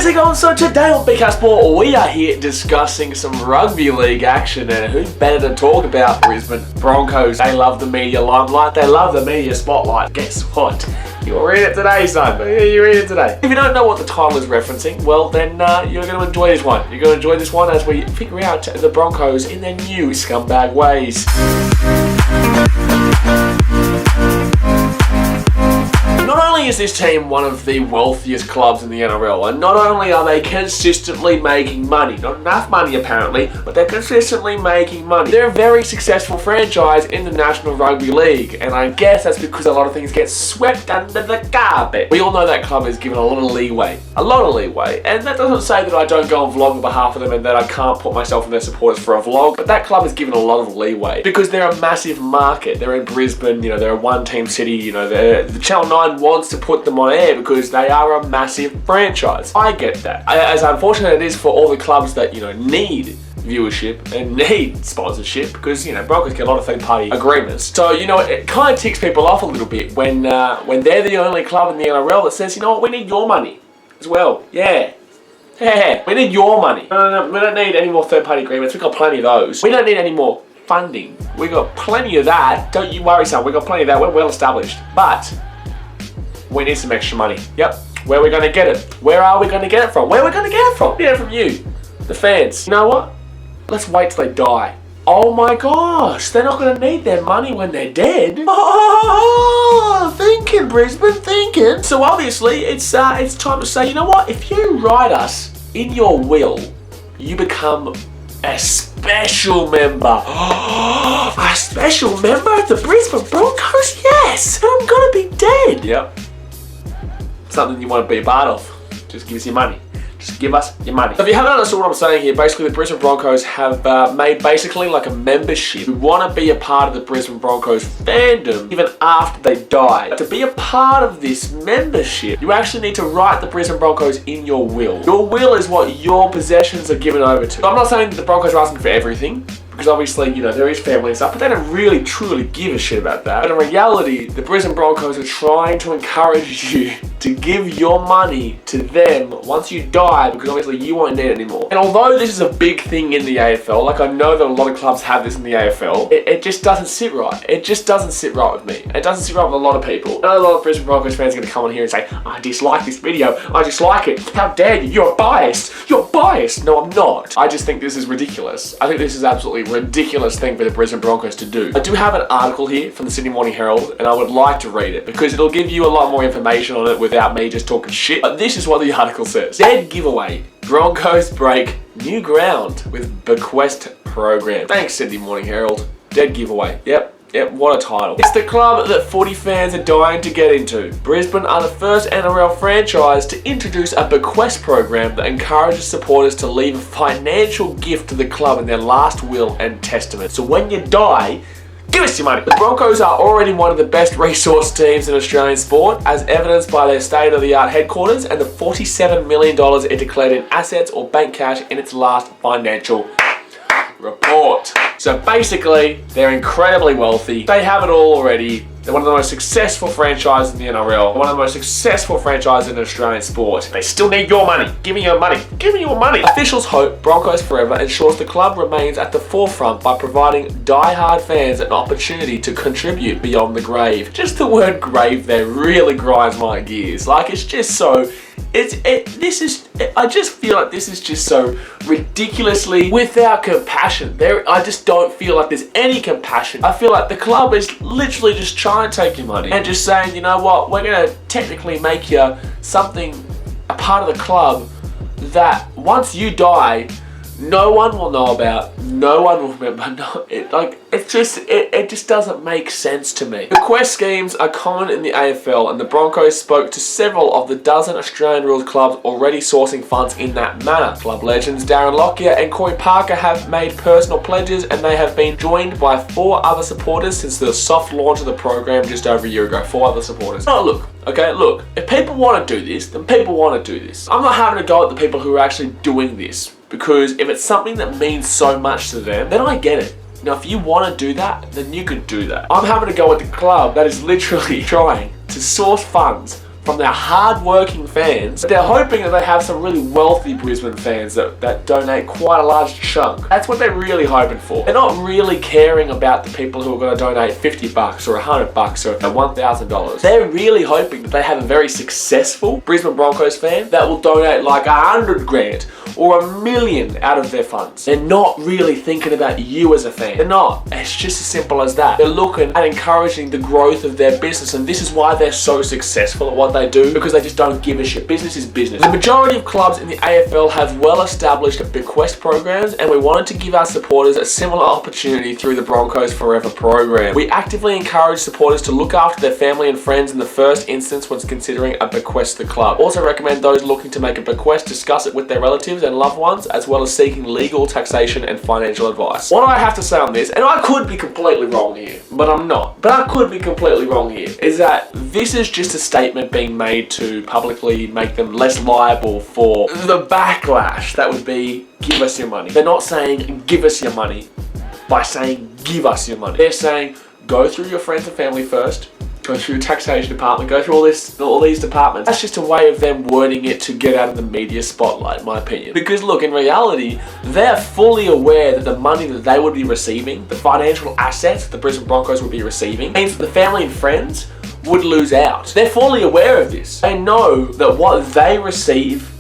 How's it going? So today on BK Sport, we are here discussing some rugby league action, and who better to talk about Brisbane Broncos? They love the media limelight, they love the media spotlight. Guess what? You'll read it today, son. You read it today. If you don't know what the title is referencing, well then you're going to enjoy this one. You're going to enjoy this one as we figure out the Broncos in their new scumbag ways. Not only is this team one of the wealthiest clubs in the NRL, and not only are they consistently making money, not enough money apparently, but they're consistently making money. They're a very successful franchise in the National Rugby League, and I guess that's because a lot of things get swept under the carpet. We all know that club is given a lot of leeway, and that doesn't say that I don't go and vlog on behalf of them and that I can't put myself in their supporters for a vlog, but that club is given a lot of leeway because they're a massive market. They're in Brisbane, they're a one-team city, the Channel 9 wants to put them on air because they are a massive franchise. I get that. As unfortunate it is for all the clubs that, need viewership and need sponsorship, because, Broncos get a lot of third-party agreements. So, it kind of ticks people off a little bit when they're the only club in the NRL that says, we need your money as well. Yeah, we need your money. No, we don't need any more third-party agreements. We've got plenty of those. We don't need any more funding. We got plenty of that. Don't you worry, son. We got plenty of that. We're well established. But we need some extra money. Yep. Where are we going to get it? Where are we going to get it from? Where are we going to get it from? Get it from you, the fans. You know what? Let's wait till they die. Oh my gosh, they're not going to need their money when they're dead. Oh, thinking, Brisbane, thinking. So obviously, it's time to say, you know what? If you write us in your will, you become a special member. A special member of the Brisbane Broncos? Yes! I'm gonna be dead. Yep. Something you want to be a part of. Just give us your money. Just give us your money. So if you haven't understood what I'm saying here, basically the Brisbane Broncos have made basically like a membership who want to be a part of the Brisbane Broncos fandom even after they die. But to be a part of this membership, you actually need to write the Brisbane Broncos in your will. Your will is what your possessions are given over to. So I'm not saying that the Broncos are asking for everything, because obviously, there is family and stuff, but they don't really, truly give a shit about that. But in reality, the Brisbane Broncos are trying to encourage you to give your money to them once you die, because obviously you won't need it anymore. And although this is a big thing in the AFL, like I know that a lot of clubs have this in the AFL, it just doesn't sit right. It just doesn't sit right with me. It doesn't sit right with a lot of people. I know a lot of Brisbane Broncos fans are going to come on here and say, I dislike this video, I dislike it, how dare you, you're biased, you're biased. No, I'm not. I just think this is ridiculous. I think this is absolutely ridiculous thing for the Brisbane Broncos to do. I do have an article here from the Sydney Morning Herald, and I would like to read it because it'll give you a lot more information on it without me just talking shit. But this is what the article says. Dead giveaway. Broncos break new ground with bequest program. Thanks, Sydney Morning Herald. Dead giveaway. Yep, what a title. It's the club that footy fans are dying to get into. Brisbane are the first NRL franchise to introduce a bequest program that encourages supporters to leave a financial gift to the club in their last will and testament. So when you die, give us your money. The Broncos are already one of the best resource teams in Australian sport, as evidenced by their state-of-the-art headquarters and the $47 million it declared in assets or bank cash in its last financial report. So basically, they're incredibly wealthy. They have it all already. They're one of the most successful franchises in the NRL. One of the most successful franchises in Australian sport. They still need your money. Give me your money. Give me your money. Officials hope Broncos Forever ensures the club remains at the forefront by providing die-hard fans an opportunity to contribute beyond the grave. Just the word grave there really grinds my gears. Like, it's just so... I just feel like this is just so ridiculously without compassion. I just don't feel like there's any compassion. I feel like the club is literally just trying to take your money and just saying, you know what, we're going to technically make you a part of the club that once you die, no one will know about, no one will remember. It just doesn't make sense to me. Bequest schemes are common in the AFL, and the Broncos spoke to several of the dozen Australian rules clubs already sourcing funds in that manner. Club legends Darren Lockyer and Corey Parker have made personal pledges, and they have been joined by 4 other supporters since the soft launch of the program just over a year ago. 4 other supporters. Oh, look. Okay, look. If people want to do this, then people want to do this. I'm not having a go at the people who are actually doing this, because if it's something that means so much to them, then I get it. Now, if you want to do that, then you can do that. I'm having to go at the club that is literally trying to source funds from their hard-working fans. They're hoping that they have some really wealthy Brisbane fans that donate quite a large chunk. That's what they're really hoping for. They're not really caring about the people who are going to donate $50 or $100 or $1,000. They're really hoping that they have a very successful Brisbane Broncos fan that will donate like 100 grand or $1 million out of their funds. They're not really thinking about you as a fan. They're not. It's just as simple as that. They're looking at encouraging the growth of their business, and this is why they're so successful at what they do, because they just don't give a shit. Business is business. The majority of clubs in the AFL have well-established bequest programs, and we wanted to give our supporters a similar opportunity through the Broncos Forever program. We actively encourage supporters to look after their family and friends in the first instance when considering a bequest to the club. Also recommend those looking to make a bequest discuss it with their relatives and loved ones, as well as seeking legal, taxation and financial advice. What do I have to say on this, and I could be completely wrong here, but I'm not, but I could be completely wrong here, is that this is just a statement being made to publicly make them less liable for the backlash that would be, give us your money. They're not saying give us your money by saying give us your money. They're saying go through your friends and family first, go through your taxation department, go through all these departments. That's just a way of them wording it to get out of the media spotlight, in my opinion. Because look, in reality, they're fully aware that the money that they would be receiving, the financial assets the Brisbane Broncos would be receiving, means that the family and friends would lose out. They're fully aware of this. They know that what they receive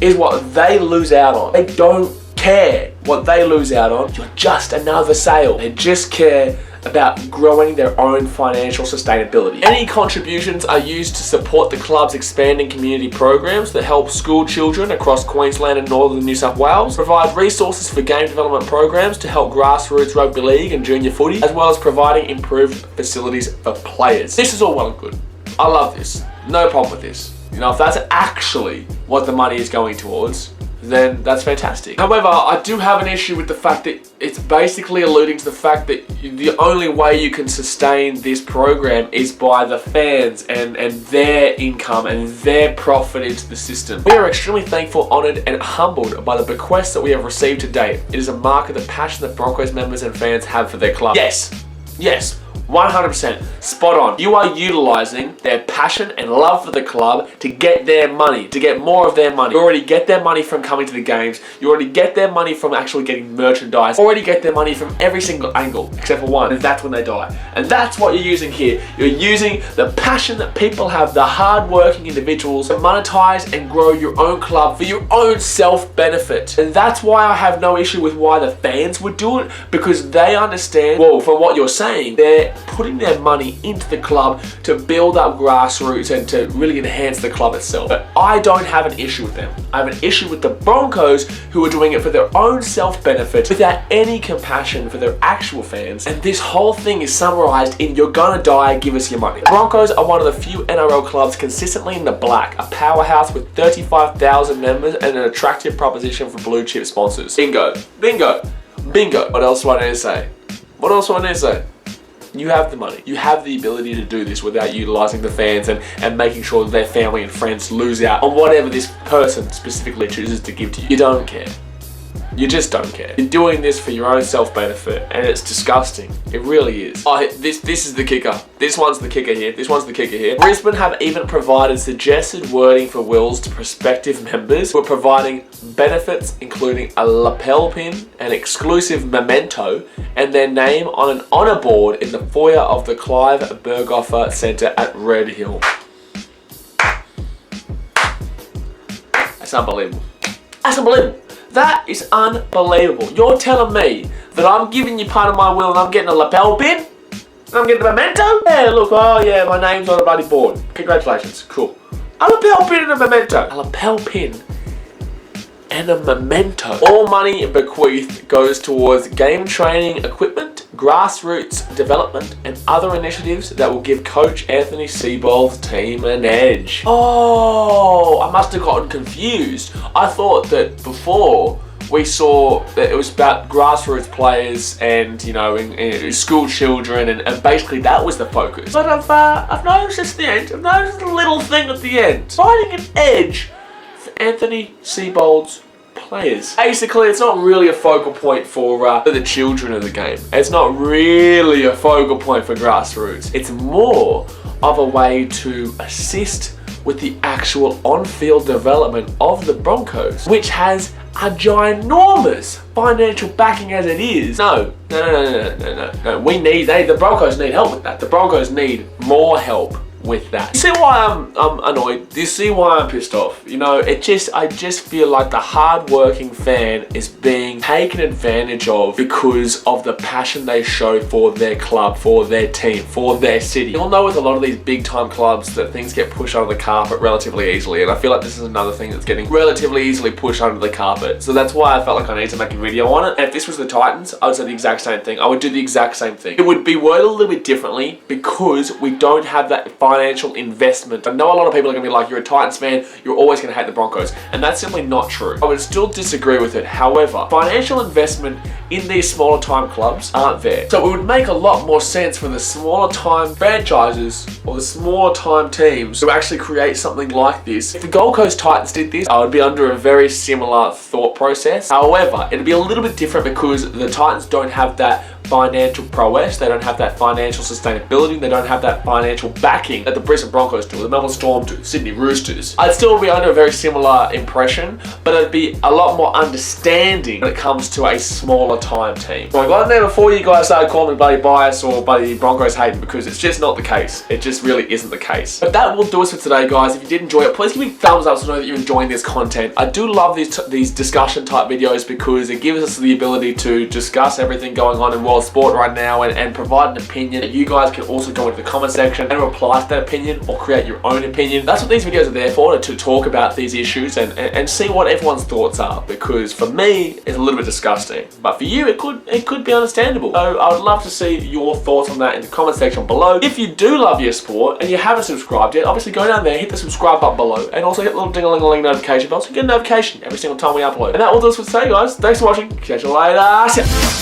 is what they lose out on. They don't care what they lose out on. You're just another sale. They just care about growing their own financial sustainability. Any contributions are used to support the club's expanding community programs that help school children across Queensland and northern New South Wales, provide resources for game development programs to help grassroots rugby league and junior footy, as well as providing improved facilities for players. This is all well and good. I love this. No problem with this. You know, if that's actually what the money is going towards, then that's fantastic. However, I do have an issue with the fact that it's basically alluding to the fact that the only way you can sustain this program is by the fans and their income and their profit into the system. We are extremely thankful, honoured and humbled by the bequests that we have received to date. It is a mark of the passion that Broncos members and fans have for their club. Yes, 100%, spot on. You are utilising their passion and love for the club to get their money, to get more of their money. You already get their money from coming to the games. You already get their money from actually getting merchandise. Already get their money from every single angle, except for one, and that's when they die. And that's what you're using here. You're using the passion that people have, the hard-working individuals, to monetize and grow your own club for your own self-benefit. And that's why I have no issue with why the fans would do it, because they understand, well, from what you're saying, they're putting their money into the club to build up grassroots and to really enhance the club itself. But I don't have an issue with them. I have an issue with the Broncos, who are doing it for their own self-benefit without any compassion for their actual fans. And this whole thing is summarized in "you're gonna die, give us your money." The Broncos are one of the few NRL clubs consistently in the black, a powerhouse with 35,000 members and an attractive proposition for blue chip sponsors. Bingo, bingo, bingo. What else do I need to say? What else do I need to say? You have the money. You have the ability to do this without utilising the fans and making sure that their family and friends lose out on whatever this person specifically chooses to give to you. You don't care. You just don't care. You're doing this for your own self-benefit, and it's disgusting. It really is. Oh, this is the kicker. This one's the kicker here. This one's the kicker here. Brisbane have even provided suggested wording for wills to prospective members who are providing benefits, including a lapel pin, an exclusive memento, and their name on an honour board in the foyer of the Clive Berghofer Centre at Red Hill. That's unbelievable. That's unbelievable. That is unbelievable. You're telling me that I'm giving you part of my will and I'm getting a lapel pin? And I'm getting a memento? Yeah, look, oh yeah, my name's on a bloody board. Congratulations, cool. A lapel pin and a memento. A lapel pin and a memento. All money bequeathed goes towards game training equipment, grassroots development, and other initiatives that will give Coach Anthony Seibold's team an edge. Oh, I must have gotten confused. I thought that before we saw that it was about grassroots players and, you know, in school children, and basically that was the focus. But I've noticed at the end, I've noticed a little thing at the end. Finding an edge for Anthony Seibold's players. Basically, it's not really a focal point for the children of the game. It's not really a focal point for grassroots. It's more of a way to assist with the actual on-field development of the Broncos, which has a ginormous financial backing as it is. No. The Broncos need help with that. The Broncos need more help with that. You see why I'm annoyed? Do you see why I'm pissed off? You know, I just feel like the hard-working fan is being taken advantage of because of the passion they show for their club, for their team, for their city. You'll know with a lot of these big-time clubs that things get pushed under the carpet relatively easily, and I feel like this is another thing that's getting relatively easily pushed under the carpet. So that's why I felt like I need to make a video on it. And if this was the Titans, I would say the exact same thing. I would do the exact same thing. It would be worded a little bit differently because we don't have that financial investment. I know a lot of people are going to be like, you're a Titans fan, you're always going to hate the Broncos, and that's simply not true. I would still disagree with it. However, financial investment in these smaller time clubs aren't there. So it would make a lot more sense for the smaller time franchises or the smaller time teams to actually create something like this. If the Gold Coast Titans did this, I would be under a very similar thought process. However, it'd be a little bit different because the Titans don't have that financial prowess, they don't have that financial sustainability, they don't have that financial backing that the Brisbane Broncos do, the Melbourne Storm do, Sydney Roosters. I'd still be under a very similar impression, but it'd be a lot more understanding when it comes to a smaller time team. So I got in there before you guys started calling me bloody bias or bloody Broncos hating, because it's just not the case. It just really isn't the case. But that will do us for today, guys. If you did enjoy it, please give me thumbs up to know that you're enjoying this content. I do love these discussion type videos because it gives us the ability to discuss everything going on in world sport right now and provide an opinion that you guys can also go into the comment section and reply to that opinion or create your own opinion. That's what these videos are there for, to talk about these issues and see what everyone's thoughts are, because for me it's a little bit disgusting, but for you it could be understandable. So I would love to see your thoughts on that in the comment section below. If you do love your sport and you haven't subscribed yet, obviously go down there, hit the subscribe button below, and also hit the little ding-a-ling-a-ling notification bell so you get a notification every single time we upload. And that will do us for today, guys. Thanks for watching. Catch you later. See ya.